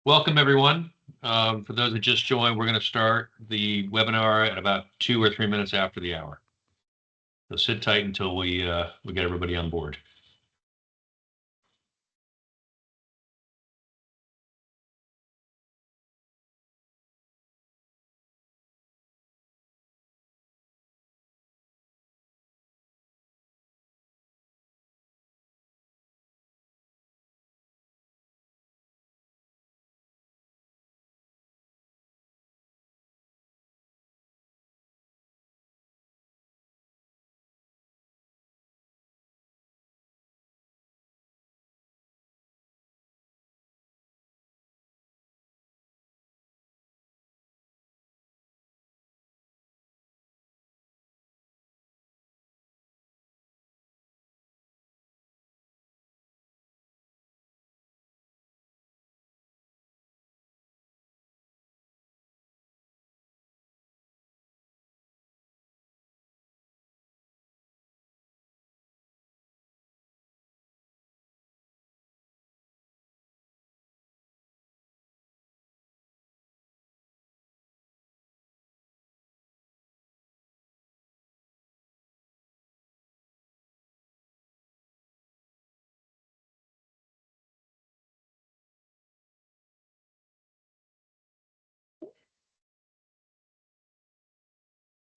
Welcome, everyone. For those that just joined, we're going to start the webinar at about 2 or 3 minutes after the hour. So sit tight until we get everybody on board.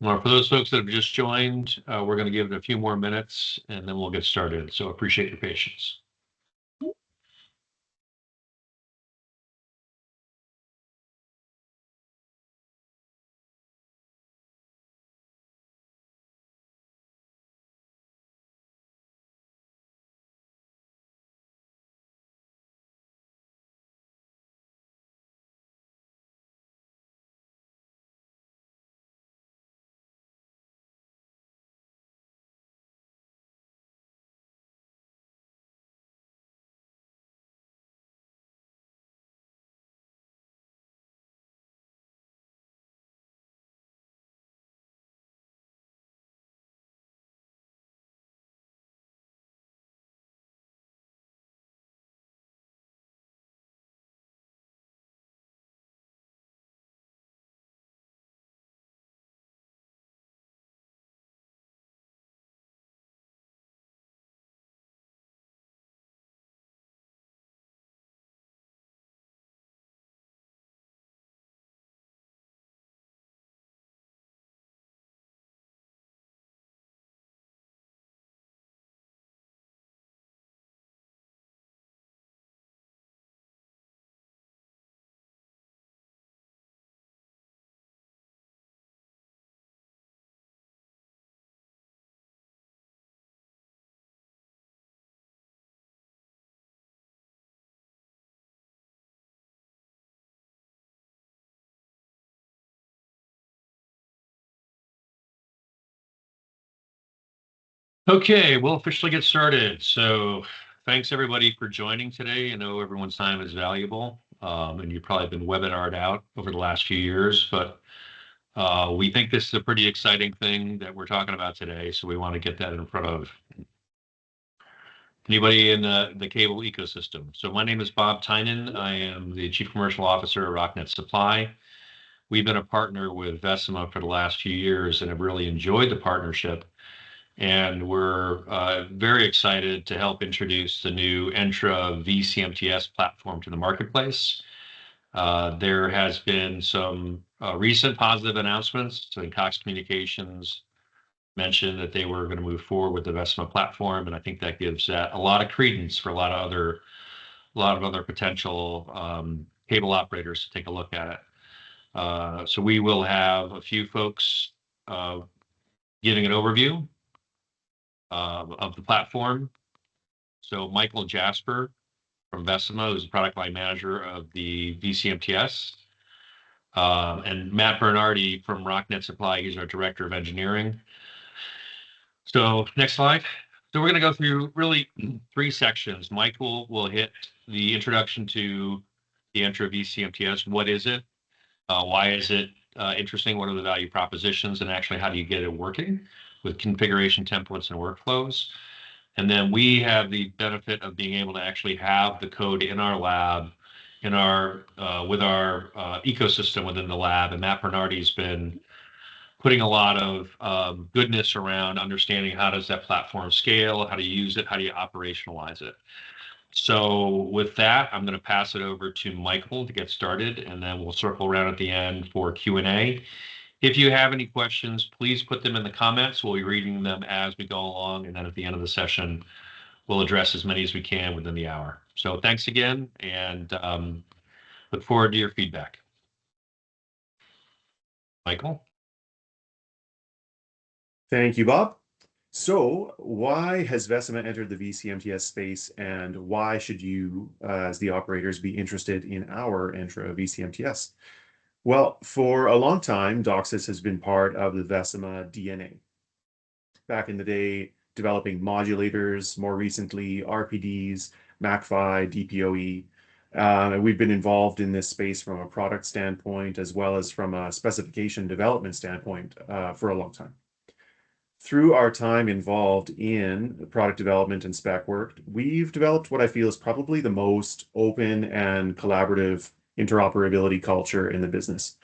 Well, for those folks that have just joined, we're going to give it a few more minutes and then we'll get started. So appreciate your patience. Okay, we'll officially get started. So thanks everybody for joining today. I know everyone's time is valuable, and you've probably been webinared out over the last few years, but we think this is a pretty exciting thing that we're talking about today. So we want to get that in front of anybody in the cable ecosystem. So my name is Bob Tynan. I am the Chief Commercial Officer at RocNet Supply. We've been a partner with Vecima for the last few years and have really enjoyed the partnership. And we're very excited to help introduce the new Entra vCMTS platform to the marketplace. There has been some recent positive announcements. So Cox Communications mentioned that they were going to move forward with the Vecima platform, and I think that gives that a lot of credence for a lot of other potential cable operators to take a look at it. So we will have a few folks giving an overview of the platform. So Michael Jasper from Vecima, who's the product line manager of the vCMTS, and Matt Bernardi from RocNet Supply. He's our director of engineering. So next slide. So we're going to go through really three sections. Michael will hit the introduction to the Entra vCMTS. What is it? Why is it interesting? What are the value propositions? And actually, how do you get it working with configuration templates and workflows? And then we have the benefit of being able to actually have the code in our lab in our with our ecosystem within the lab, and Matt Bernardi's been putting a lot of goodness around understanding how does that platform scale, how do you use it, how do you operationalize it. So with that, I'm going to pass it over to Michael to get started, and then we'll circle around at the end for Q&A. If you have any questions, please put them in the comments. We'll be reading them as we go along, and then at the end of the session, we'll address as many as we can within the hour. So thanks again, and look forward to your feedback. Michael? Thank you, Bob. So why has Vecima entered the vCMTS space, and why should you, as the operators, be interested in our Entra vCMTS? Well, for a long time, DOCSIS has been part of the Vecima DNA. Back in the day, developing modulators, more recently RPDs, MAC-PHY, DPoE. We've been involved in this space from a product standpoint as well as from a specification development standpoint for a long time. Through our time involved in product development and spec work, we've developed what I feel is probably the most open and collaborative interoperability culture in the business.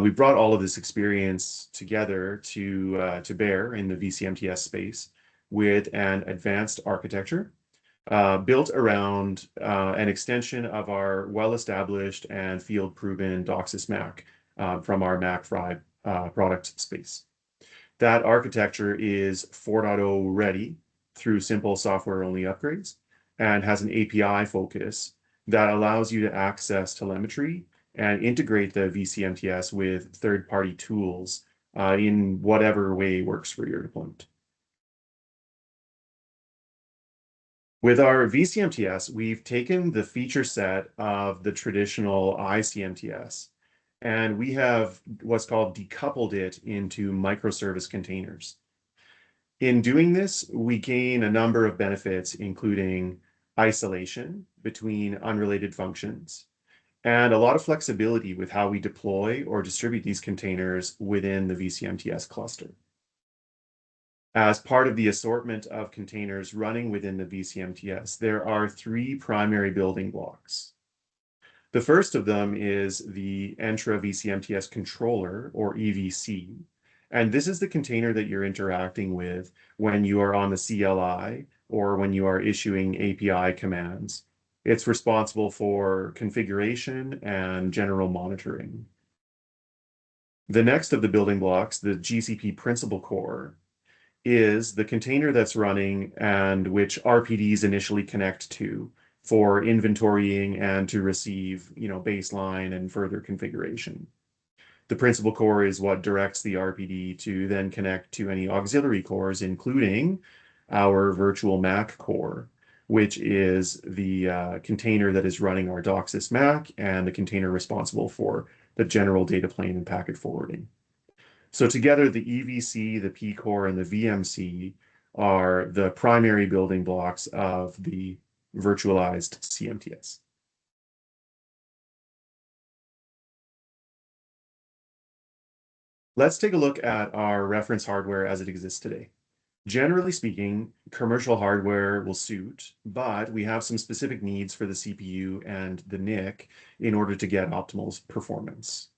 We brought all of this experience together to bear in the vCMTS space with an advanced architecture built around an extension of our well-established and field-proven DOCSIS MAC from our MAC-PHY product space. That architecture is 4.0 ready through simple software-only upgrades and has an API focus that allows you to access telemetry and integrate the vCMTS with third-party tools in whatever way works for your deployment. With our vCMTS, we've taken the feature set of the traditional iCMTS, and we have what's called decoupled it into microservice containers. In doing this, we gain a number of benefits, including isolation between unrelated functions, and a lot of flexibility with how we deploy or distribute these containers within the vCMTS cluster. As part of the assortment of containers running within the vCMTS, there are three primary building blocks. The first of them is the Entra vCMTS controller, or EVC, and this is the container that you're interacting with when you are on the CLI or when you are issuing API commands. It's responsible for configuration and general monitoring. The next of the building blocks, the GCP principal core, is the container that's running and which RPDs initially connect to for inventorying and to receive, baseline and further configuration. The principal core is what directs the RPD to then connect to any auxiliary cores, including our virtual MAC core, which is the container that is running our DOCSIS MAC and the container responsible for the general data plane and packet forwarding. So together, the EVC, the P core, and the VMC are the primary building blocks of the virtualized CMTS. Let's take a look at our reference hardware as it exists today. Generally speaking, commercial hardware will suit, but we have some specific needs for the CPU and the NIC in order to get optimal performance.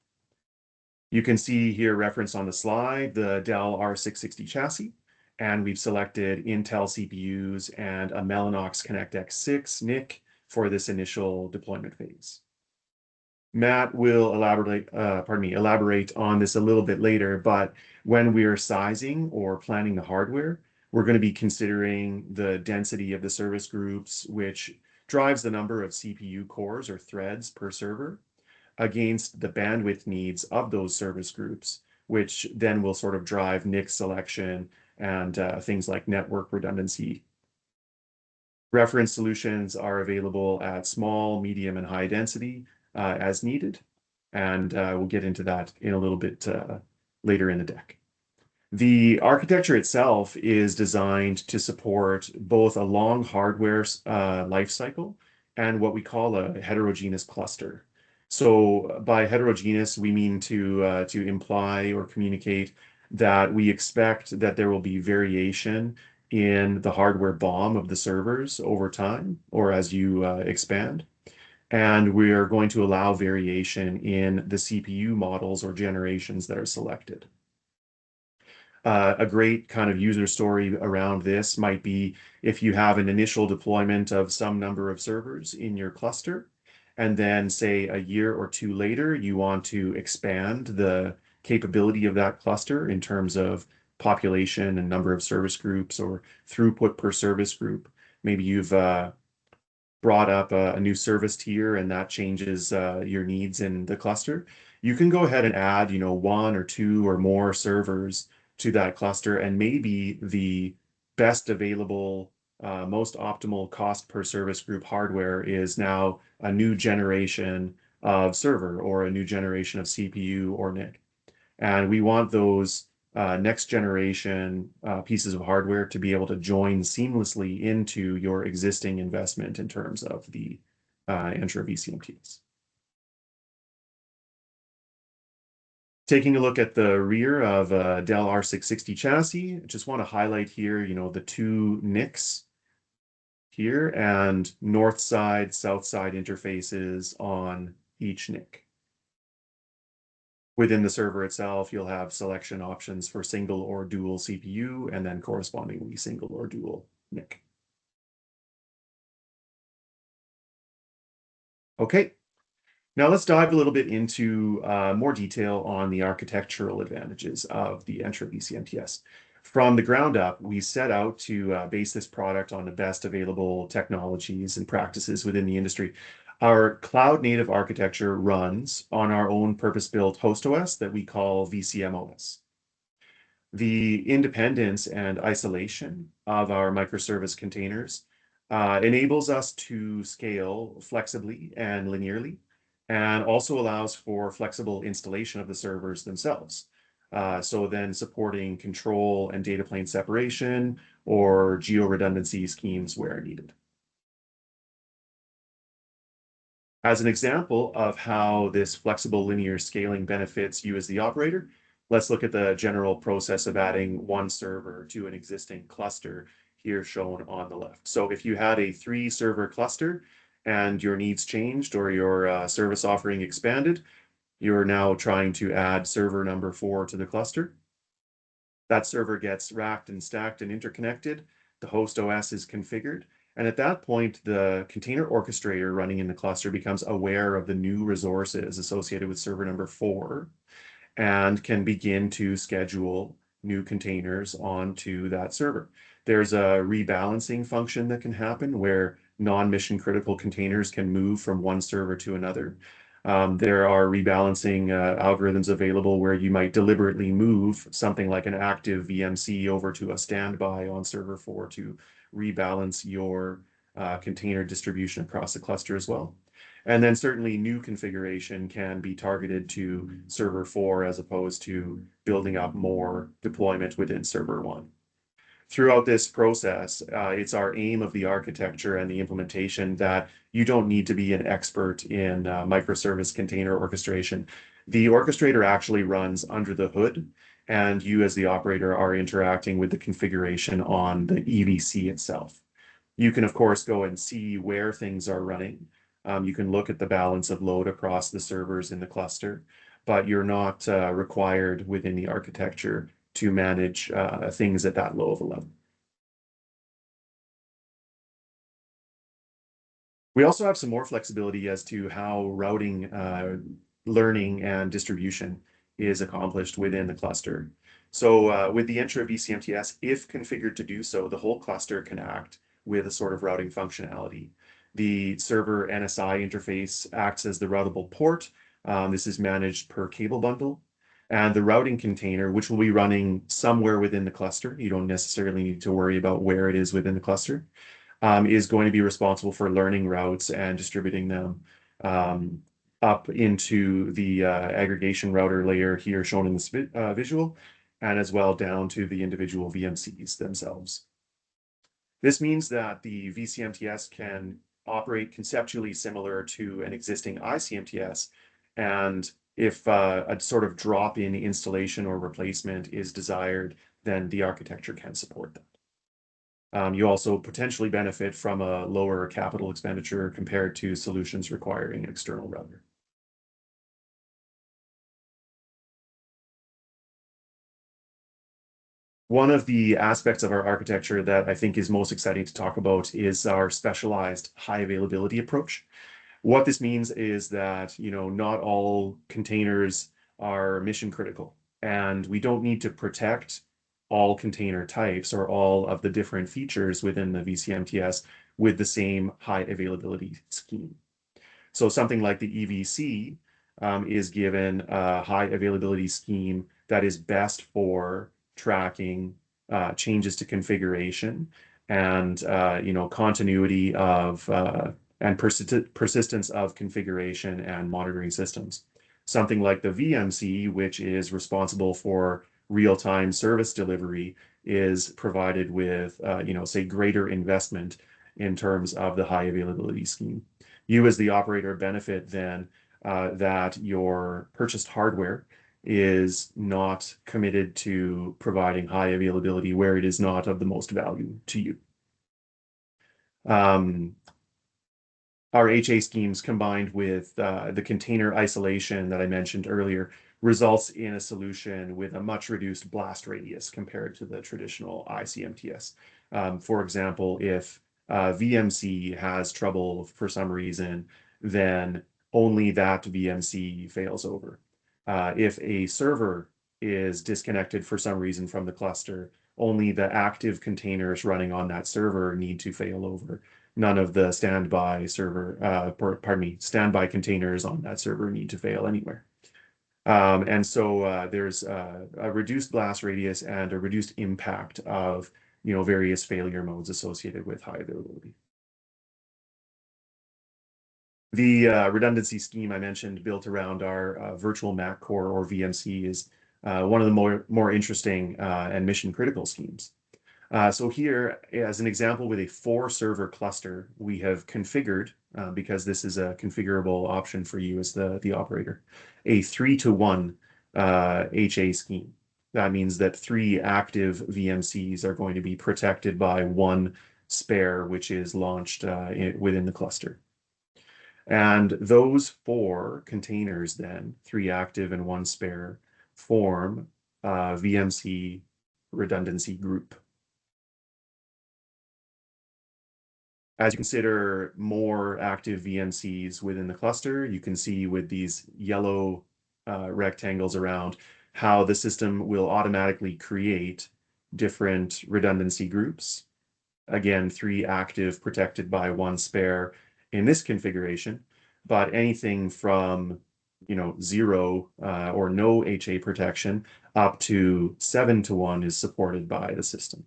You can see here referenced on the slide the Dell R660 chassis, and we've selected Intel CPUs and a Mellanox ConnectX-6 NIC for this initial deployment phase. Matt will elaborate on this a little bit later, but when we are sizing or planning the hardware, we're going to be considering the density of the service groups, which drives the number of CPU cores or threads per server, against the bandwidth needs of those service groups, which then will sort of drive NIC selection and things like network redundancy. Reference solutions are available at small, medium, and high density as needed, and we'll get into that in a little bit later in the deck. The architecture itself is designed to support both a long hardware life cycle and what we call a heterogeneous cluster. So by heterogeneous, we mean to imply or communicate that we expect that there will be variation in the hardware BOM of the servers over time or as you expand. And we are going to allow variation in the CPU models or generations that are selected. A great kind of user story around this might be if you have an initial deployment of some number of servers in your cluster, and then say a year or two later, you want to expand the capability of that cluster in terms of population and number of service groups or throughput per service group. Maybe you've brought up a new service tier and that changes your needs in the cluster, you can go ahead and add, one or two or more servers to that cluster, and maybe the best available, most optimal cost per service group hardware is now a new generation of server or a new generation of CPU or NIC. And we want those next generation pieces of hardware to be able to join seamlessly into your existing investment in terms of the Entra vCMTS. Taking a look at the rear of a Dell R660 chassis, I just want to highlight here, the two NICs here and north side, south side interfaces on each NIC. Within the server itself, you'll have selection options for single or dual CPU, and then correspondingly single or dual NIC. Okay, now let's dive a little bit into more detail on the architectural advantages of the Entra vCMTS. From the ground up, we set out to base this product on the best available technologies and practices within the industry. Our cloud-native architecture runs on our own purpose-built host OS that we call vCMOS. The independence and isolation of our microservice containers enables us to scale flexibly and linearly, and also allows for flexible installation of the servers themselves. So then supporting control and data plane separation or geo-redundancy schemes where needed. As an example of how this flexible linear scaling benefits you as the operator, let's look at the general process of adding one server to an existing cluster here shown on the left. So if you had a 3-server cluster and your needs changed or your service offering expanded, you're now trying to add server number 4 to the cluster. That server gets racked and stacked and interconnected. The host OS is configured. And at that point, the container orchestrator running in the cluster becomes aware of the new resources associated with server number 4 and can begin to schedule new containers onto that server. There's a rebalancing function that can happen where non-mission critical containers can move from one server to another. There are rebalancing algorithms available where you might deliberately move something like an active VMC over to a standby on server 4 to rebalance your container distribution across the cluster as well. And then certainly new configuration can be targeted to server 4 as opposed to building up more deployment within server 1. Throughout this process, it's our aim of the architecture and the implementation that you don't need to be an expert in microservice container orchestration. The orchestrator actually runs under the hood, and you as the operator are interacting with the configuration on the EVC itself. You can, of course, go and see where things are running. You can look at the balance of load across the servers in the cluster, but you're not required within the architecture to manage things at that low of a level. We also have some more flexibility as to how routing, learning, and distribution is accomplished within the cluster. So with the Entra vCMTS, if configured to do so, the whole cluster can act with a sort of routing functionality. The server NSI interface acts as the routable port. This is managed per cable bundle. And the routing container, which will be running somewhere within the cluster, you don't necessarily need to worry about where it is within the cluster, is going to be responsible for learning routes and distributing them up into the aggregation router layer here shown in this visual, and as well down to the individual VMCs themselves. This means that the vCMTS can operate conceptually similar to an existing iCMTS, and if a sort of drop-in installation or replacement is desired, then the architecture can support that. You also potentially benefit from a lower capital expenditure compared to solutions requiring an external router. One of the aspects of our architecture that I think is most exciting to talk about is our specialized high availability approach. What this means is that, not all containers are mission critical, and we don't need to protect all container types or all of the different features within the vCMTS with the same high availability scheme. So something like the EVC is given a high availability scheme that is best for tracking changes to configuration and continuity of and persistence of configuration and monitoring systems. Something like the VMC, which is responsible for real-time service delivery, is provided with say greater investment in terms of the high availability scheme. You as the operator benefit then that your purchased hardware is not committed to providing high availability where it is not of the most value to you. Our HA schemes combined with the container isolation that I mentioned earlier results in a solution with a much reduced blast radius compared to the traditional ICMTS. For example, if VMC has trouble for some reason, then only that VMC fails over. If a server is disconnected for some reason from the cluster, only the active containers running on that server need to fail over. None of the standby containers on that server need to fail anywhere. And so there's a reduced blast radius and a reduced impact of various failure modes associated with high availability. The redundancy scheme I mentioned built around our virtual MAC core or VMC is one of the more interesting and mission critical schemes. So here, as an example with a 4-server cluster, we have configured, because this is a configurable option for you as the operator, a 3-to-1 HA scheme. That means that 3 active VMCs are going to be protected by 1 spare, which is launched within the cluster. And those 4 containers then, 3 active and 1 spare, form a VMC redundancy group. As you consider more active VMCs within the cluster, you can see with these yellow rectangles around how the system will automatically create different redundancy groups. Again, 3 active protected by 1 spare in this configuration, but anything from 0 or no HA protection up to 7-to-1 is supported by the system.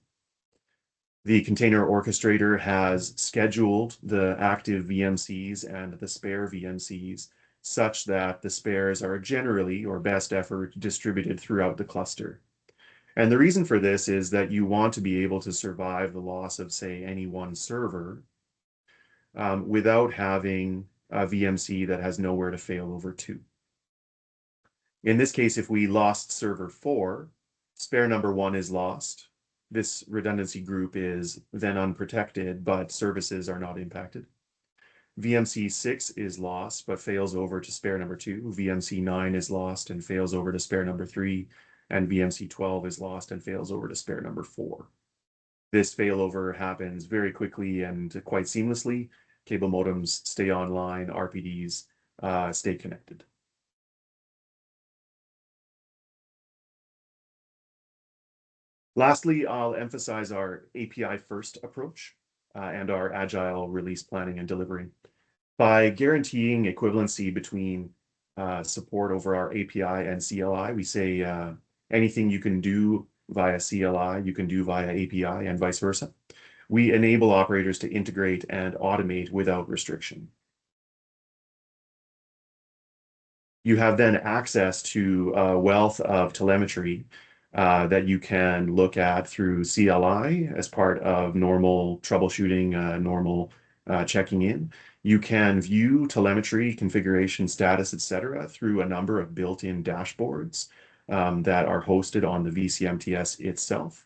The container orchestrator has scheduled the active VMCs and the spare VMCs such that the spares are generally, or best effort, distributed throughout the cluster. And the reason for this is that you want to be able to survive the loss of, say, any one server without having a VMC that has nowhere to fail over to. In this case, if we lost server 4, spare number 1 is lost. This redundancy group is then unprotected, but services are not impacted. VMC 6 is lost, but fails over to spare number 2. VMC 9 is lost and fails over to spare number 3. And VMC 12 is lost and fails over to spare number 4. This failover happens very quickly and quite seamlessly. Cable modems stay online, RPDs stay connected. Lastly, I'll emphasize our API-first approach and our agile release planning and delivery. By guaranteeing equivalency between support over our API and CLI, we say anything you can do via CLI, you can do via API and vice versa. We enable operators to integrate and automate without restriction. You have then access to a wealth of telemetry that you can look at through CLI as part of normal troubleshooting, normal checking in. You can view telemetry, configuration status, etc., through a number of built-in dashboards that are hosted on the vCMTS itself.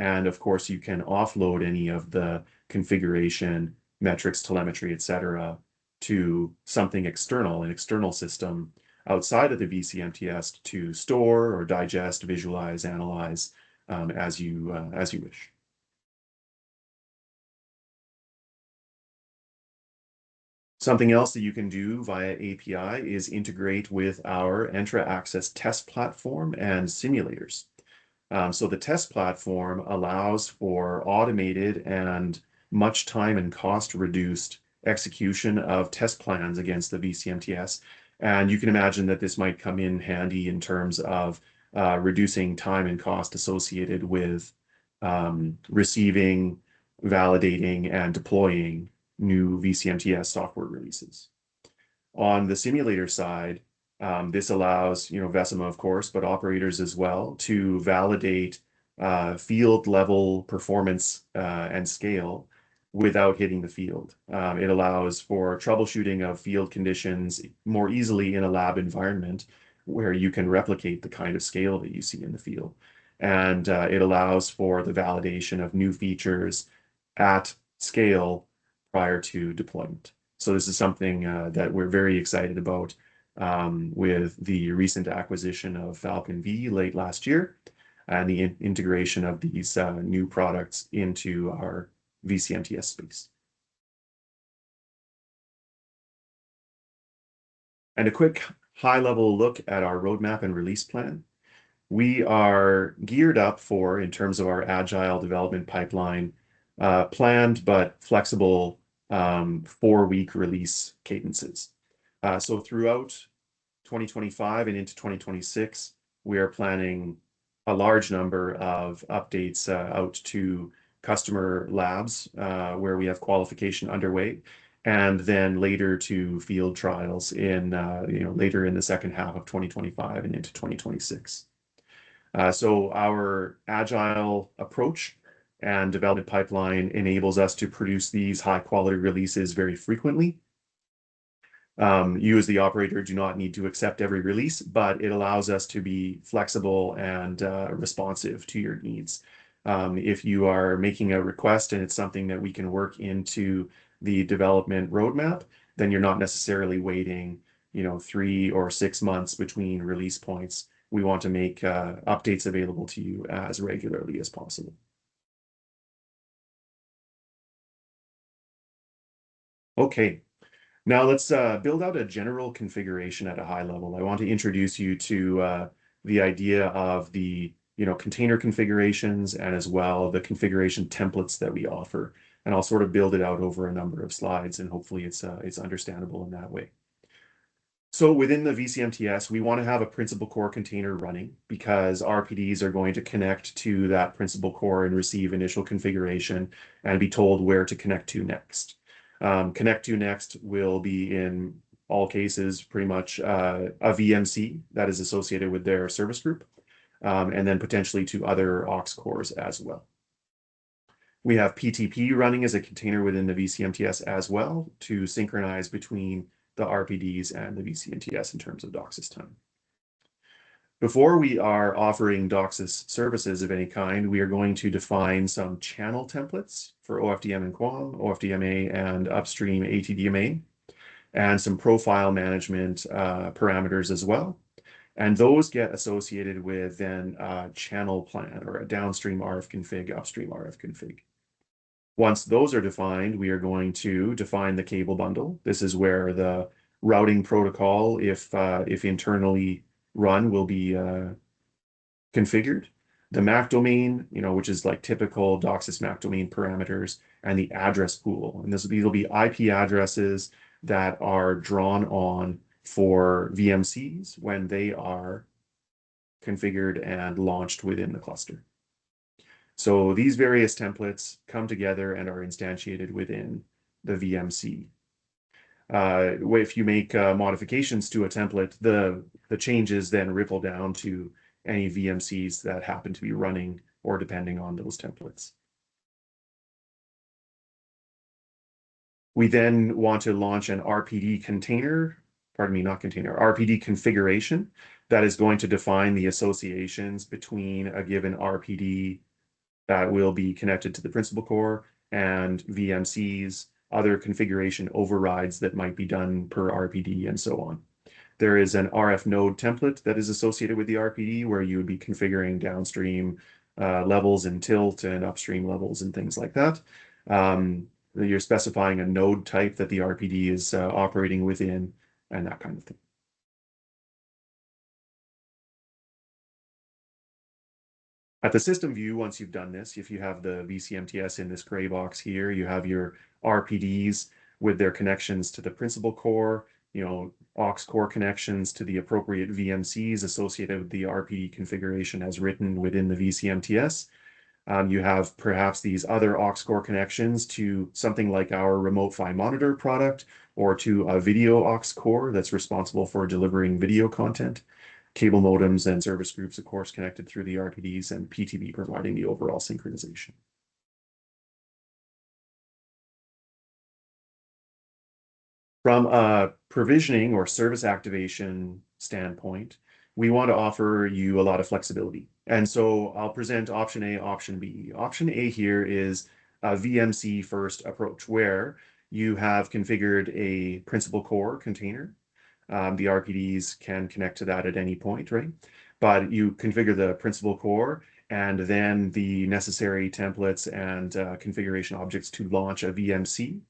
And of course, you can offload any of the configuration, metrics, telemetry, etc., to something external, an external system outside of the vCMTS to store or digest, visualize, analyze as you wish. Something else that you can do via API is integrate with our Entra Access test platform and simulators. So the test platform allows for automated and much time and cost reduced execution of test plans against the vCMTS. And you can imagine that this might come in handy in terms of reducing time and cost associated with receiving, validating, and deploying new vCMTS software releases. On the simulator side, this allows, Vecima, of course, but operators as well to validate field level performance and scale without hitting the field. It allows for troubleshooting of field conditions more easily in a lab environment where you can replicate the kind of scale that you see in the field. And it allows for the validation of new features at scale prior to deployment. So this is something that we're very excited about with the recent acquisition of Falcon V late last year and the integration of these new products into our vCMTS space. And a quick high-level look at our roadmap and release plan. We are geared up for, in terms of our agile development pipeline, planned but flexible 4-week release cadences. So throughout 2025 and into 2026, we are planning a large number of updates out to customer labs where we have qualification underway, and then later to field trials in later in the second half of 2025 and into 2026. So our agile approach and development pipeline enables us to produce these high-quality releases very frequently. You as the operator do not need to accept every release, but it allows us to be flexible and responsive to your needs. If you are making a request and it's something that we can work into the development roadmap, then you're not necessarily waiting, 3 or 6 months between release points. We want to make updates available to you as regularly as possible. Okay, now let's build out a general configuration at a high level. I want to introduce you to the idea of the container configurations and as well the configuration templates that we offer. And I'll sort of build it out over a number of slides, and hopefully it's understandable in that way. So within the vCMTS, we want to have a principal core container running because RPDs are going to connect to that principal core and receive initial configuration and be told where to connect to next. Connect to next will be in all cases pretty much a VMC that is associated with their service group, and then potentially to other aux cores as well. We have PTP running as a container within the vCMTS as well to synchronize between the RPDs and the vCMTS in terms of DOCSIS time. Before we are offering DOCSIS services of any kind, we are going to define some channel templates for OFDM and QAM, OFDMA and upstream ATDMA, and some profile management parameters as well. And those get associated with then a channel plan or a downstream RF config, upstream RF config. Once those are defined, we are going to define the cable bundle. This is where the routing protocol, if internally run, will be configured. The MAC domain, which is like typical DOCSIS MAC domain parameters, and the address pool. And these will be IP addresses that are drawn on for VMCs when they are configured and launched within the cluster. So these various templates come together and are instantiated within the VMC. If you make modifications to a template, the changes then ripple down to any VMCs that happen to be running or depending on those templates. We then want to launch an RPD container, pardon me, not container, RPD configuration that is going to define the associations between a given RPD that will be connected to the principal core, and VMCs, other configuration overrides that might be done per RPD, and so on. There is an RF node template that is associated with the RPD where you would be configuring downstream levels and tilt and upstream levels and things like that. You're specifying a node type that the RPD is operating within and that kind of thing. At the system view, once you've done this, if you have the vCMTS in this gray box here, you have your RPDs with their connections to the principal core, aux core connections to the appropriate VMCs associated with the RPD configuration as written within the vCMTS. You have perhaps these other aux core connections to something like our remote PHY monitor product or to a video aux core that's responsible for delivering video content. Cable modems and service groups, of course, connected through the RPDs, and PTB providing the overall synchronization. From a provisioning or service activation standpoint, we want to offer you a lot of flexibility. And so I'll present option A, option B. Option A here is a VMC first approach where you have configured a principal core container. The RPDs can connect to that at any point, right? But you configure the principal core and then the necessary templates and configuration objects to launch a VMC.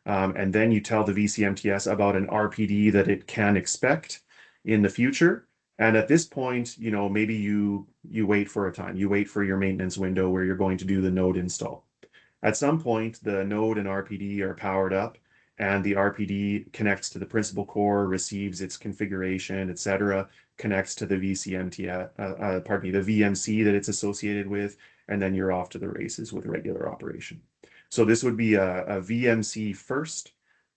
And then you tell the vCMTS about an RPD that it can expect in the future. And at this point, maybe you wait for a time. You wait for your maintenance window where you're going to do the node install. At some point, the node and RPD are powered up, and the RPD connects to the principal core, receives its configuration, etc., connects to the vCMTS, the VMC that it's associated with, and then you're off to the races with regular operation. So this would be a VMC first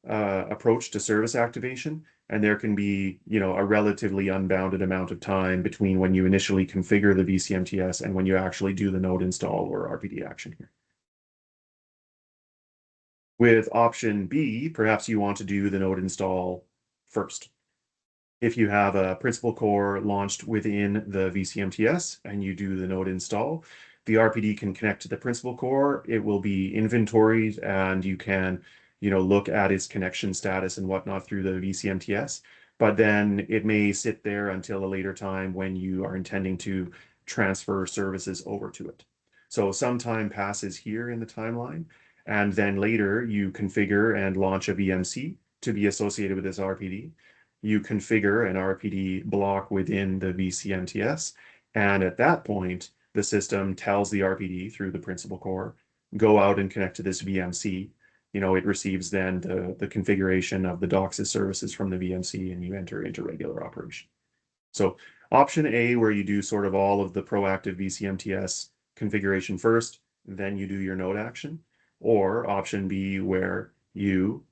approach to service activation, and there can be, a relatively unbounded amount of time between when you initially configure the vCMTS and when you actually do the node install or RPD action here. With option B, perhaps you want to do the node install first. If you have a principal core launched within the vCMTS and you do the node install, the RPD can connect to the principal core. It will be inventoried and you can, look at its connection status and whatnot through the vCMTS. But then it may sit there until a later time when you are intending to transfer services over to it. So some time passes here in the timeline. And then later you configure and launch a VMC to be associated with this RPD. You configure an RPD block within the vCMTS. And at that point, the system tells the RPD through the principal core, go out and connect to this VMC. It receives then the configuration of the DOCSIS services from the VMC and you enter into regular operation. So option A, where you do sort of all of the proactive vCMTS configuration first, then you do your node action. Or option B, where you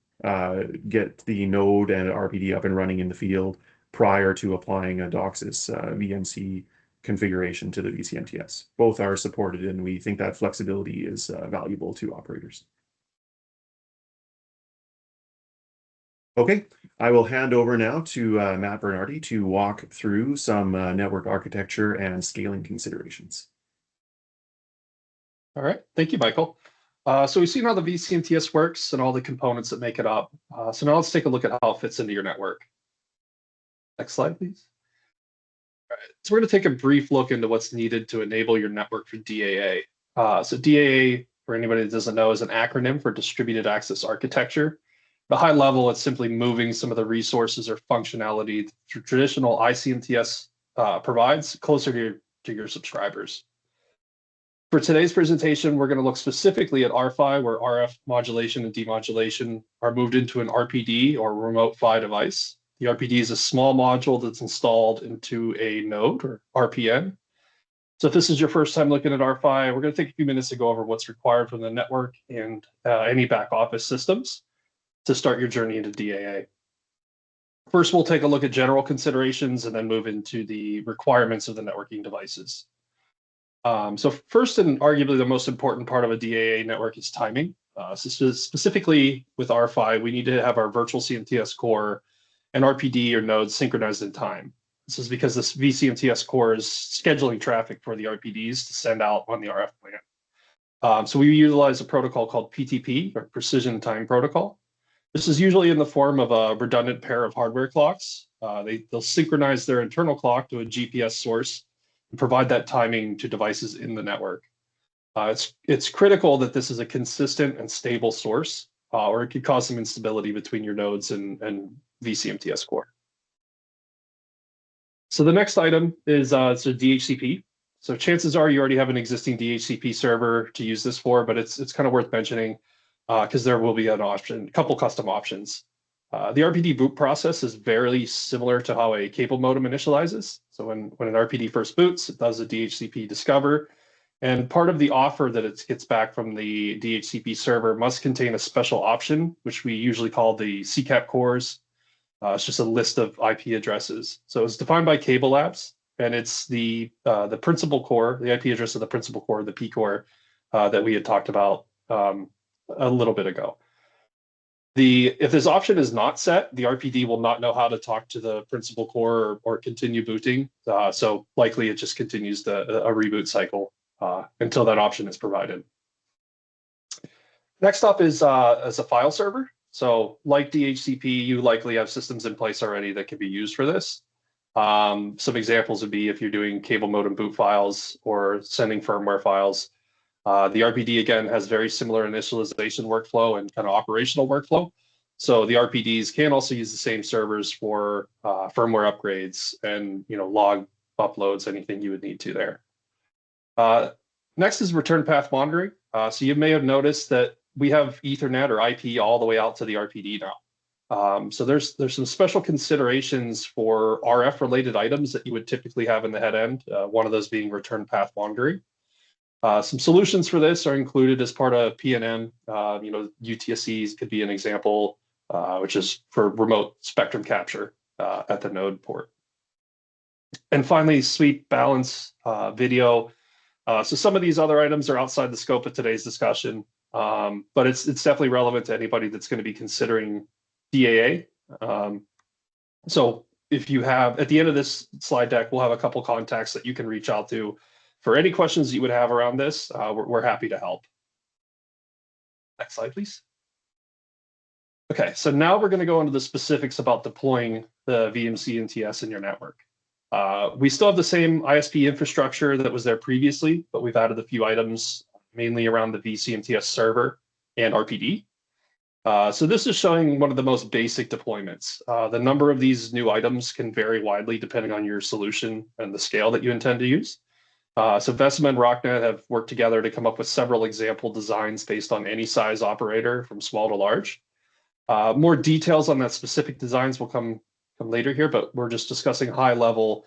get the node and RPD up and running in the field prior to applying a DOCSIS VMC configuration to the vCMTS. Both are supported, and we think that flexibility is valuable to operators. Okay, I will hand over now to Matt Bernardi to walk through some network architecture and scaling considerations. All right, thank you, Michael. So we've seen how the vCMTS works and all the components that make it up. So now let's take a look at how it fits into your network. Next slide, please. All right, so we're going to take a brief look into what's needed to enable your network for DAA. So DAA, for anybody that doesn't know, is an acronym for Distributed Access Architecture. At a high level, it's simply moving some of the resources or functionality that traditional ICMTS provides closer to your subscribers. For today's presentation, we're going to look specifically at RPHY, where RF modulation and demodulation are moved into an RPD or remote PHY device. The RPD is a small module that's installed into a node or RPN. So if this is your first time looking at RPHY, we're going to take a few minutes to go over what's required from the network and any back office systems to start your journey into DAA. First, we'll take a look at general considerations and then move into the requirements of the networking devices. So first, and arguably the most important part of a DAA network is timing. So specifically with RPHY, we need to have our virtual CMTS core and RPD or nodes synchronized in time. This is because this vCMTS core is scheduling traffic for the RPDs to send out on the RF plant. So we utilize a protocol called PTP, or Precision Time Protocol. This is usually in the form of a redundant pair of hardware clocks. They'll synchronize their internal clock to a GPS source and provide that timing to devices in the network. It's critical that this is a consistent and stable source, or it could cause some instability between your nodes and vCMTS core. So the next item is it's a DHCP. So chances are you already have an existing DHCP server to use this for, but it's kind of worth mentioning because there will be an option, a couple custom options. The RPD boot process is very similar to how a cable modem initializes. So when an RPD first boots, it does a DHCP discover. And part of the offer that it gets back from the DHCP server must contain a special option, which we usually call the CCAP cores. It's just a list of IP addresses. So it's defined by Cable Labs, and it's the principal core, the IP address of the principal core, the P core that we had talked about a little bit ago. If this option is not set, the RPD will not know how to talk to the principal core or continue booting. So likely it just continues a reboot cycle until that option is provided. Next up is a file server. So like DHCP, you likely have systems in place already that can be used for this. Some examples would be if you're doing cable modem boot files or sending firmware files. The RPD, again, has very similar initialization workflow and kind of operational workflow. So the RPDs can also use the same servers for firmware upgrades and log uploads, anything you would need to there. Next is return path monitoring. So you may have noticed that we have Ethernet or IP all the way out to the RPD now. So there's some special considerations for RF related items that you would typically have in the head end, one of those being return path monitoring. Some solutions for this are included as part of PNM. UTSCs could be an example, which is for remote spectrum capture at the node port. And finally, sweep balance video. So some of these other items are outside the scope of today's discussion, but it's definitely relevant to anybody that's going to be considering DAA. So if you have, at the end of this slide deck, we'll have a couple contacts that you can reach out to for any questions you would have around this. We're happy to help. Next slide, please. Okay, so now we're going to go into the specifics about deploying the vCMTS in your network. We still have the same ISP infrastructure that was there previously, but we've added a few items, mainly around the vCMTS server and RPD. So this is showing one of the most basic deployments. The number of these new items can vary widely depending on your solution and the scale that you intend to use. So Vecima and RocNet have worked together to come up with several example designs based on any size operator from small to large. More details on that specific designs will come later here, but we're just discussing high level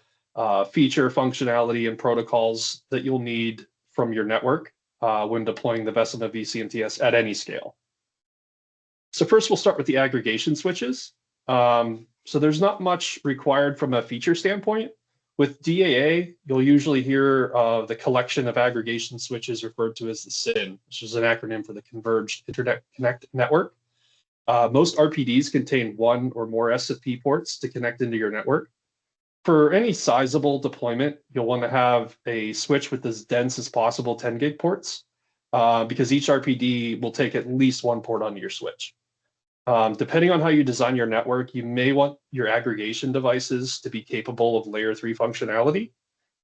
feature, functionality, and protocols that you'll need from your network when deploying the Vecima vCMTS at any scale. So first we'll start with the aggregation switches. So there's not much required from a feature standpoint. With DAA, you'll usually hear the collection of aggregation switches referred to as the CIN, which is an acronym for the Converged Internet Connect Network. Most RPDs contain one or more SFP ports to connect into your network. For any sizable deployment, you'll want to have a switch with as dense as possible 10 gig ports, because each RPD will take at least one port onto your switch. Depending on how you design your network, you may want your aggregation devices to be capable of layer 3 functionality,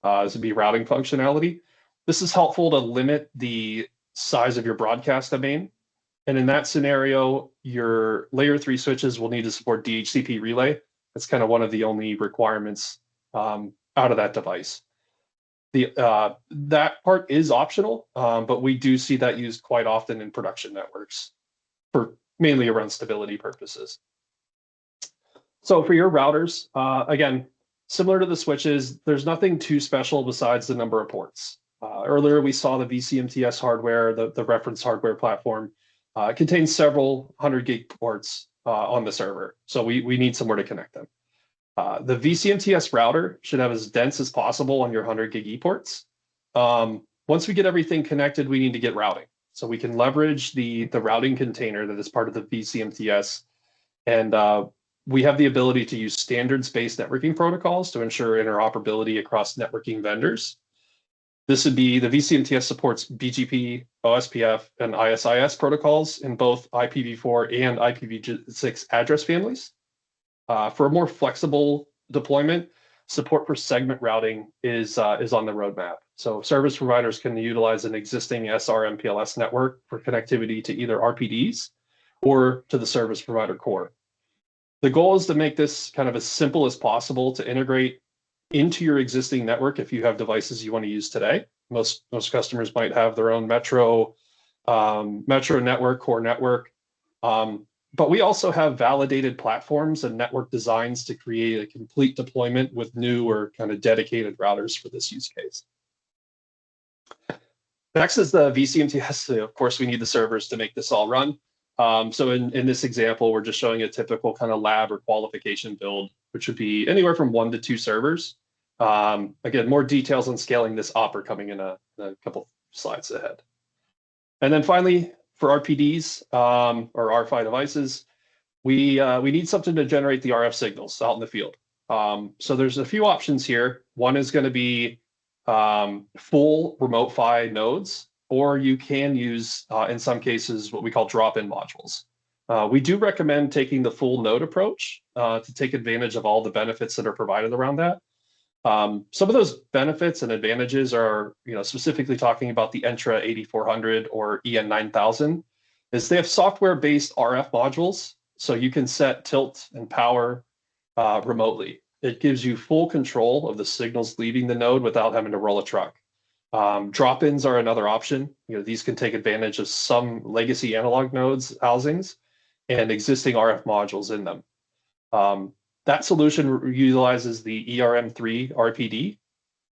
to be routing functionality. This is helpful to limit the size of your broadcast domain. And in that scenario, your layer 3 switches will need to support DHCP relay. That's kind of one of the only requirements out of that device. That part is optional, but we do see that used quite often in production networks for mainly around stability purposes. So for your routers, again, similar to the switches, there's nothing too special besides the number of ports. Earlier, we saw the vCMTS hardware, the reference hardware platform, contains several 100 gig ports on the server. So we need somewhere to connect them. The vCMTS router should have as dense as possible on your 100 gig ePorts. Once we get everything connected, we need to get routing. So we can leverage the routing container that is part of the vCMTS. And We have the ability to use standards-based networking protocols to ensure interoperability across networking vendors. This would be the vCMTS supports BGP, OSPF, and ISIS protocols in both IPv4 and IPv6 address families. For a more flexible deployment, support for segment routing is on the roadmap. So service providers can utilize an existing SR-MPLS network for connectivity to either RPDs or to the service provider core. The goal is to make this kind of as simple as possible to integrate into your existing network if you have devices you want to use today. Most customers might have their own metro network, core network. But we also have validated platforms and network designs to create a complete deployment with new or kind of dedicated routers for this use case. Next is the vCMTS. Of course, we need the servers to make this all run. So in this example, we're just showing a typical kind of lab or qualification build, which would be anywhere from 1 to 2 servers. Again, more details on scaling this up are coming in a couple slides ahead. And then finally, for RPDs or R5 devices, we need something to generate the RF signals out in the field. So there's a few options here. One is going to be full remote PHY nodes, or you can use, in some cases, what we call drop-in modules. We do recommend taking the full node approach to take advantage of all the benefits that are provided around that. Some of those benefits and advantages are, specifically talking about the Entra 8400 or EN 9000, is they have software-based RF modules, so you can set tilt and power remotely. It gives you full control of the signals leaving the node without having to roll a truck. Drop-ins are another option. These can take advantage of some legacy analog nodes housings and existing RF modules in them. That solution utilizes the ERM3 RPD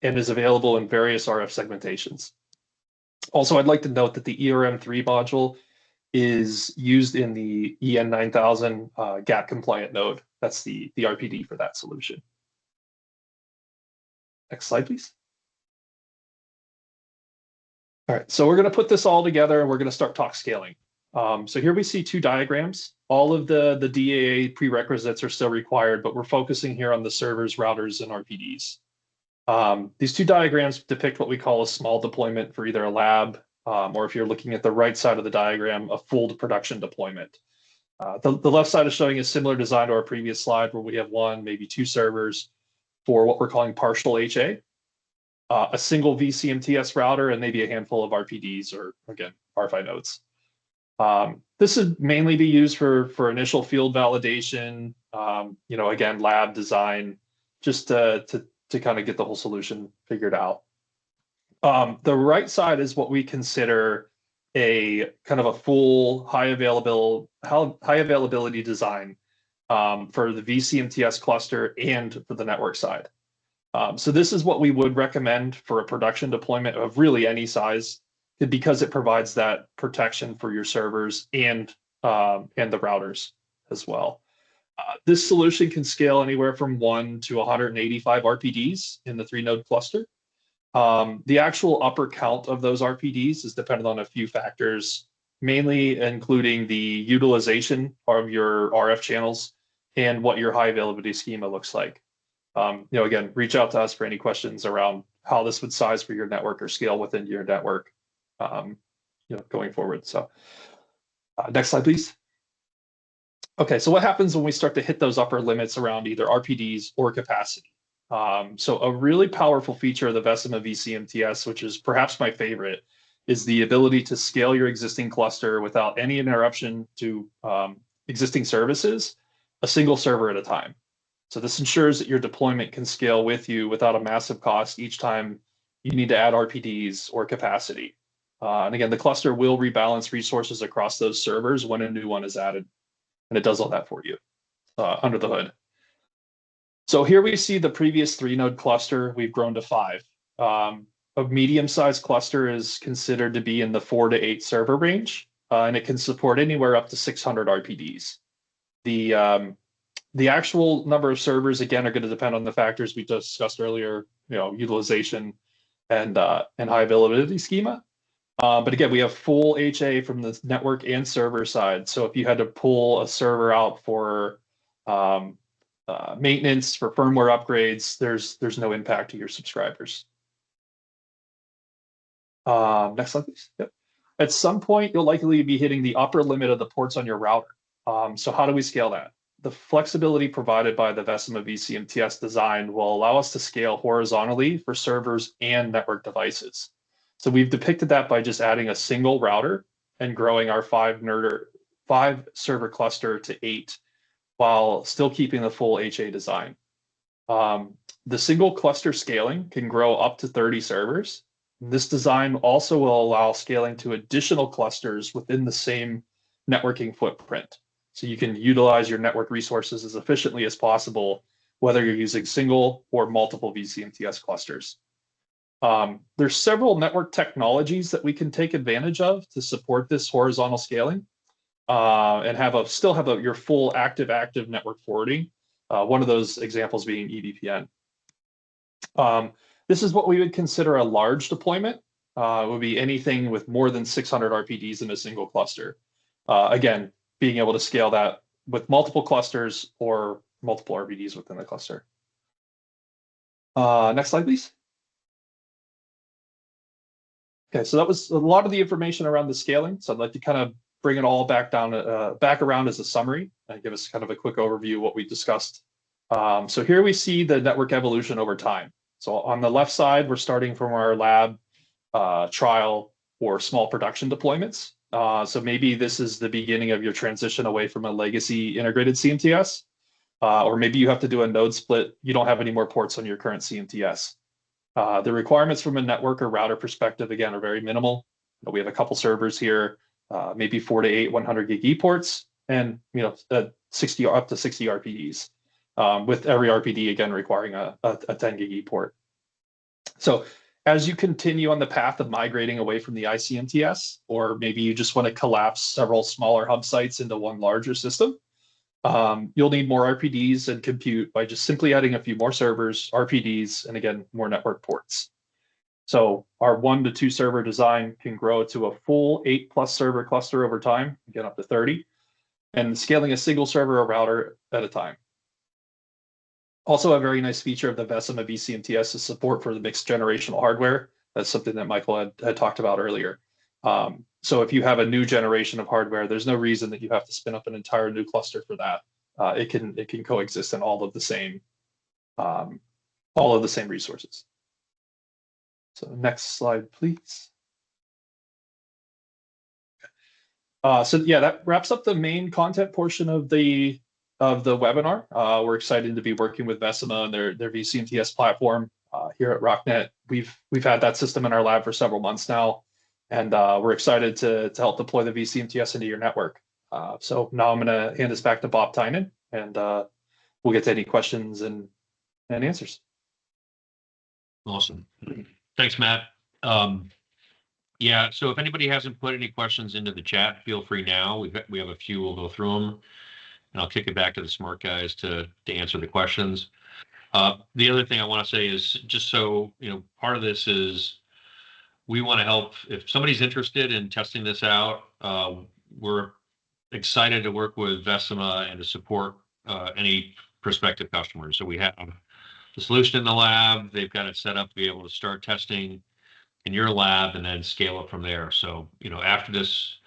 and is available in various RF segmentations. Also, I'd like to note that the ERM3 module is used in the EN 9000 gap compliant node. That's the RPD for that solution. Next slide, please. All right, so we're going to put this all together and we're going to start talk scaling. So here we see 2 diagrams. All of the DAA prerequisites are still required, but we're focusing here on the servers, routers, and RPDs. These 2 diagrams depict what we call a small deployment for either a lab, or if you're looking at the right side of the diagram, a full production deployment. The left side is showing a similar design to our previous slide where we have 1, maybe 2 servers for what we're calling partial HA, a single vCMTS router, and maybe a handful of RPDs or, again, R5 nodes. This would mainly be used for initial field validation, again, lab design, just to kind of get the whole solution figured out. The right side is what we consider a kind of a full high availability design for the vCMTS cluster and for the network side. So this is what we would recommend for a production deployment of really any size, because it provides that protection for your servers and the routers as well. This solution can scale anywhere from 1 to 185 RPDs in the 3-node cluster. The actual upper count of those RPDs is dependent on a few factors, mainly including the utilization of your RF channels and what your high availability schema looks like. Again, reach out to us for any questions around how this would size for your network or scale within your network, going forward. So next slide, please. Okay, so what happens when we start to hit those upper limits around either RPDs or capacity? So a really powerful feature of the Vecima vCMTS, which is perhaps my favorite, is the ability to scale your existing cluster without any interruption to existing services, a single server at a time. So this ensures that your deployment can scale with you without a massive cost each time you need to add RPDs or capacity. And again, the cluster will rebalance resources across those servers when a new one is added. And it does all that for you under the hood. So here we see the previous 3-node cluster. We've grown to 5. A medium-sized cluster is considered to be in the 4 to 8 server range, and it can support anywhere up to 600 RPDs. The actual number of servers, again, are going to depend on the factors we discussed earlier, utilization and high availability schema. But again, we have full HA from the network and server side. So if you had to pull a server out for maintenance, for firmware upgrades, there's no impact to your subscribers. Next slide, please. Yep. At some point, you'll likely be hitting the upper limit of the ports on your router. So how do we scale that? The flexibility provided by the Vecima vCMTS design will allow us to scale horizontally for servers and network devices. So we've depicted that by just adding a single router and growing our five server cluster to 8 while still keeping the full HA design. The single cluster scaling can grow up to 30 servers. This design also will allow scaling to additional clusters within the same networking footprint. So you can utilize your network resources as efficiently as possible, whether you're using single or multiple vCMTS clusters. There's several network technologies that we can take advantage of to support this horizontal scaling and still have your full active network forwarding. One of those examples being EVPN. This is what we would consider a large deployment. It would be anything with more than 600 RPDs in a single cluster. Again, being able to scale that with multiple clusters or multiple RPDs within the cluster. Next slide, please. Okay, so that was a lot of the information around the scaling. So I'd like to kind of bring it all back around as a summary and give us kind of a quick overview of what we discussed. So here we see the network evolution over time. So on the left side, we're starting from our lab trial or small production deployments. So maybe this is the beginning of your transition away from a legacy integrated CMTS, or maybe you have to do a node split. You don't have any more ports on your current CMTS. The requirements from a network or router perspective, again, are very minimal. We have a couple servers here, maybe 4 to 8 100 gig E ports, and 60 up to 60 RPDs, with every RPD again requiring a 10 gig E port. So as you continue on the path of migrating away from the ICMTS, or maybe you just want to collapse several smaller hub sites into one larger system, you'll need more RPDs and compute by just simply adding a few more servers, RPDs, and again, more network ports. So our 1 to 2 server design can grow to a full 8+ server cluster over time, again up to 30, and scaling a single server or router at a time. Also, a very nice feature of the Vecima vCMTS is support for the mixed generational hardware. That's something that Michael had talked about earlier. So if you have a new generation of hardware, there's no reason that you have to spin up an entire new cluster for that. It can coexist in all of the same resources. So next slide, please. So yeah, that wraps up the main content portion of the webinar. We're excited to be working with Vecima and their vCMTS platform here at RocNet. We've had that system in our lab for several months now, and we're excited to help deploy the vCMTS into your network. So now I'm going to hand this back to Bob Tynan, and we'll get to any questions and answers. Awesome. Thanks, Matt. Yeah, so if anybody hasn't put any questions into the chat, feel free now. We have a few. We'll go through them, and I'll kick it back to the smart guys to answer the questions. The other thing I want to say is just so part of this is we want to help. If somebody's interested in testing this out, we're excited to work with Vecima and to support any prospective customers. So we have the solution in the lab. They've got it set up to be able to start testing in your lab and then scale up from there. So after this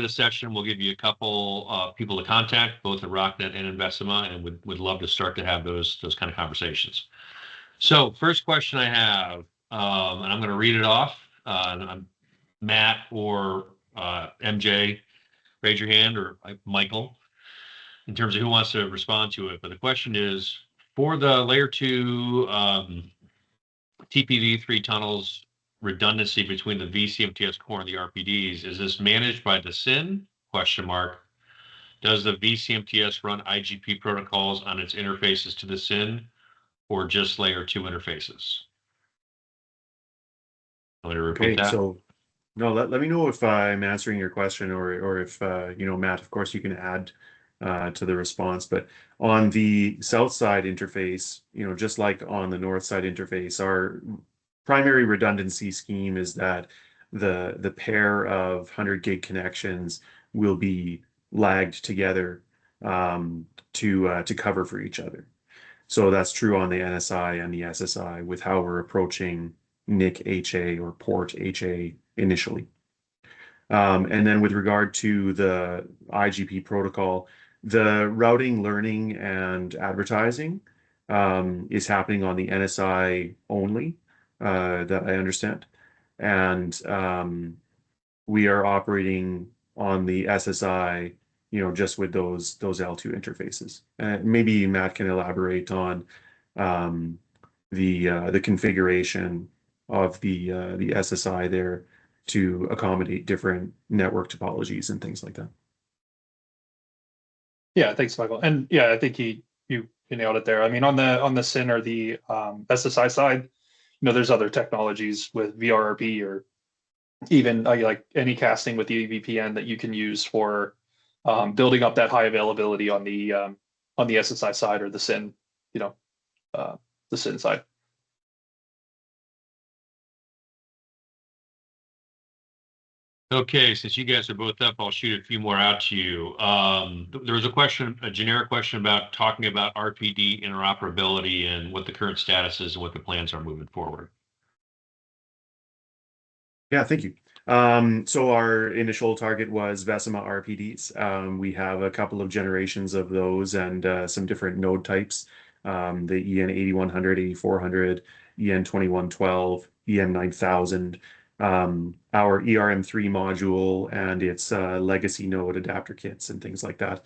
session, we'll give you a couple people to contact, both at RocNet and in Vecima, and would love to start to have those kind of conversations. So first question I have, and I'm going to read it off. Matt or MJ, raise your hand, or Michael, in terms of who wants to respond to it. But the question is, for the layer 2 TPv3 tunnels redundancy between the vCMTS core and the RPDs, is this managed by the SYN? Does the vCMTS run IGP protocols on its interfaces to the SYN, or just layer 2 interfaces? Want me to repeat that? So no, let me know if I'm answering your question, or if Matt, of course, you can add to the response. But on the south side interface, just like on the north side interface, our primary redundancy scheme is that the pair of 100 gig connections will be lagged together to cover for each other. So that's true on the NSI and the SSI with how we're approaching NIC HA or port HA initially. And then with regard to the IGP protocol, the routing, learning, and advertising is happening on the NSI only, that I understand. And we are operating on the SSI, just with those L2 interfaces. Maybe Matt can elaborate on the configuration of the SSI there to accommodate different network topologies and things like that. Yeah, thanks, Michael. And yeah, I think you nailed it there. I mean, on the SYN or the SSI side, there's other technologies with VRRP or even like any casting with the VPN that you can use for building up that high availability on the SSI side or the SYN, the SYN side. Okay, since you guys are both up, I'll shoot a few more out to you. There was a generic question about talking about RPD interoperability and what the current status is and what the plans are moving forward. Yeah, thank you. So our initial target was Vecima RPDs. We have a couple of generations of those and some different node types. The EN 8100, 8400, EN 2112, EN 9000. Our ERM3 module and its legacy node adapter kits and things like that.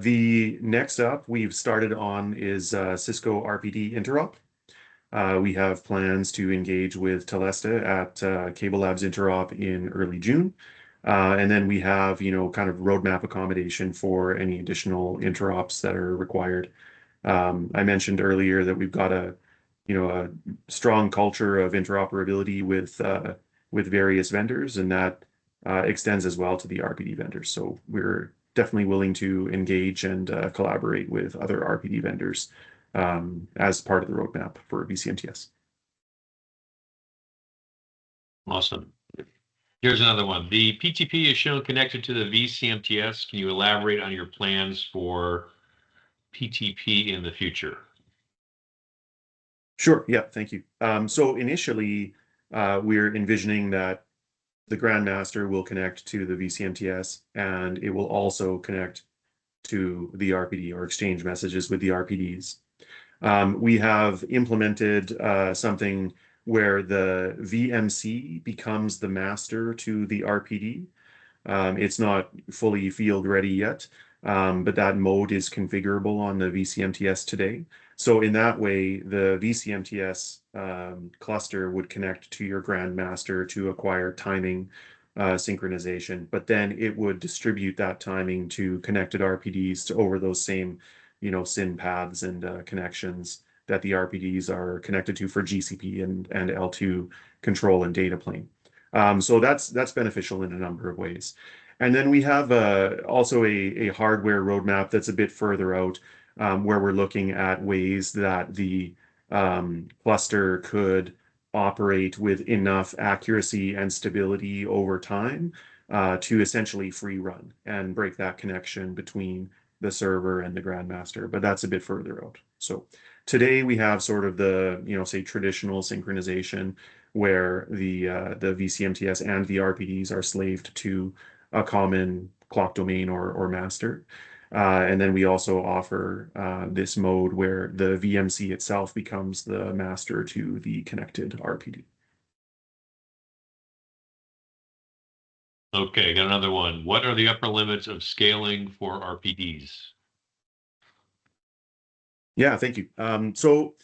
The next up we've started on is Cisco RPD interop. We have plans to engage with Telesta at Cable Labs Interop in early June. And then we have, kind of roadmap accommodation for any additional interops that are required. I mentioned earlier that we've got a strong culture of interoperability with various vendors, and that extends as well to the RPD vendors. So we're definitely willing to engage and collaborate with other RPD vendors as part of the roadmap for vCMTS. Awesome. Here's another one. The PTP is shown connected to the vCMTS. Can you elaborate on your plans for PTP in the future? Sure. Yeah. Thank you. So initially, we're envisioning that the Grandmaster will connect to the vCMTS, and it will also connect to the RPD or exchange messages with the RPDs. We have implemented something where the VMC becomes the master to the RPD. It's not fully field ready yet, but that mode is configurable on the vCMTS today. So in that way, the vCMTS cluster would connect to your Grandmaster to acquire timing synchronization, but then it would distribute that timing to connected RPDs over those same SYN paths and connections that the RPDs are connected to for GCP and L2 control and data plane. So that's beneficial in a number of ways. And then we have also a hardware roadmap that's a bit further out, where we're looking at ways that the cluster could operate with enough accuracy and stability over time to essentially free run and break that connection between the server and the Grandmaster, but that's a bit further out. So today we have sort of the, say traditional synchronization where the vCMTS and the RPDs are slaved to a common clock domain or master. And then we also offer this mode where the VMC itself becomes the master to the connected RPD. Okay, got another one. What are the upper limits of scaling for RPDs? Yeah, thank you. So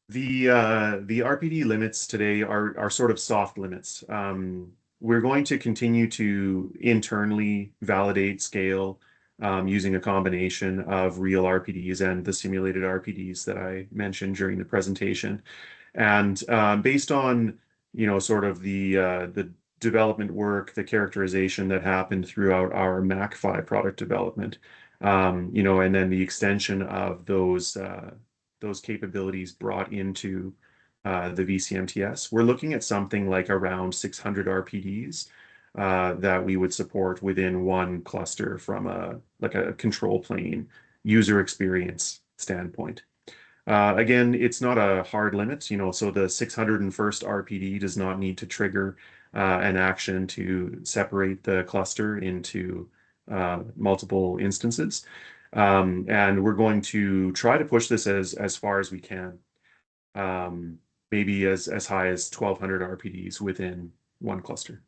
the RPD limits today are sort of soft limits. We're going to continue to internally validate scale using a combination of real RPDs and the simulated RPDs that I mentioned during the presentation. And based on sort of the development work, the characterization that happened throughout our Mac-5 product development, and then the extension of those capabilities brought into the vCMTS, we're looking at something like around 600 RPDs that we would support within one cluster from a control plane user experience standpoint. Again, it's not a hard limit, so the 601st RPD does not need to trigger an action to separate the cluster into multiple instances. And we're going to try to push this as far as we can, maybe as high as 1200 RPDs within one cluster.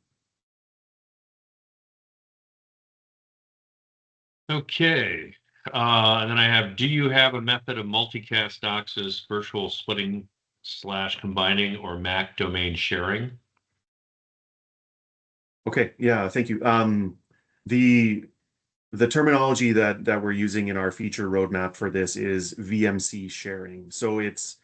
Okay. And then I have, do you have a method of multicast DOCSIS virtual splitting / combining or MAC domain sharing? Okay, yeah, thank you. The terminology that we're using in our feature roadmap for this is VMC sharing. So it's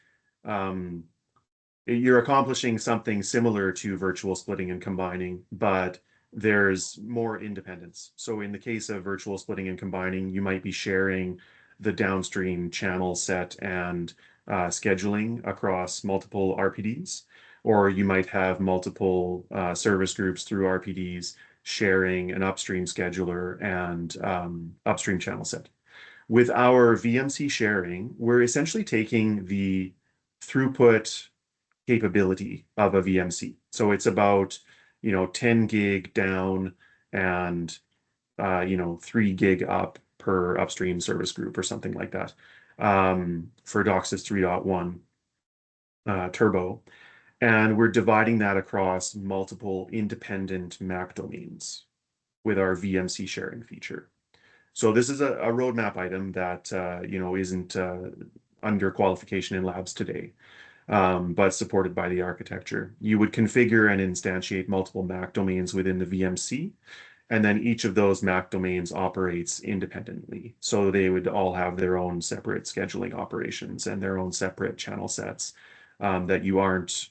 you're accomplishing something similar to virtual splitting and combining, but there's more independence. So in the case of virtual splitting and combining, you might be sharing the downstream channel set and scheduling across multiple RPDs, or you might have multiple service groups through RPDs sharing an upstream scheduler and upstream channel set. With our VMC sharing, we're essentially taking the throughput capability of a VMC. So it's about 10 gig down and 3 gig up per upstream service group or something like that, for DOCSIS 3.1 turbo. And we're dividing that across multiple independent MAC domains with our VMC sharing feature. So this is a roadmap item that isn't under qualification in labs today, but supported by the architecture. You would configure and instantiate multiple MAC domains within the VMC, and then each of those MAC domains operates independently. So they would all have their own separate scheduling operations and their own separate channel sets that you aren't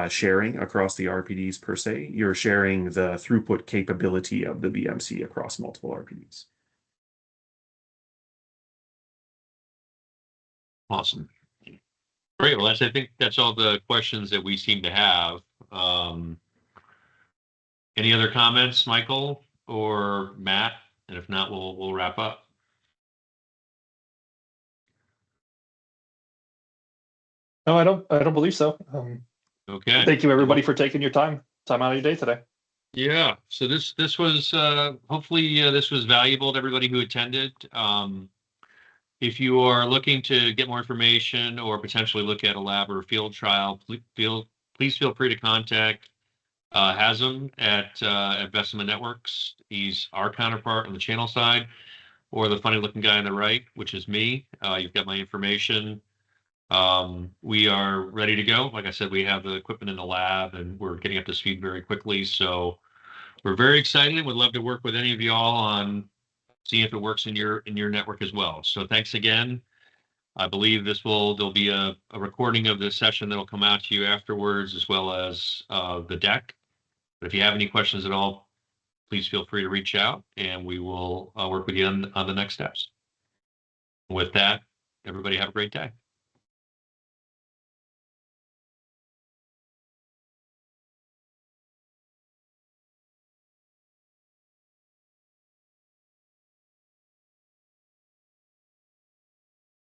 sharing across the RPDs per se. You're sharing the throughput capability of the VMC across multiple RPDs. Awesome. Great. Well, I think that's all the questions that we seem to have. Any other comments, Michael or Matt? And if not, we'll wrap up. No, I don't believe so. Okay. Thank you everybody for taking your time out of your day today. Yeah. So this was hopefully this was valuable to everybody who attended. If you are looking to get more information or potentially look at a lab or a field trial, please feel free to contact Hazem at Vecima Networks. He's our counterpart on the channel side, or the funny looking guy on the right, which is me. You've got my information. We are ready to go. Like I said, we have the equipment in the lab and we're getting up to speed very quickly. So we're very excited. Would love to work with any of y'all on seeing if it works in your network as well. So thanks again. I believe there'll be a recording of this session that'll come out to you afterwards, as well as the deck. But if you have any questions at all, please feel free to reach out and we will work with you on the next steps. With that, everybody have a great day.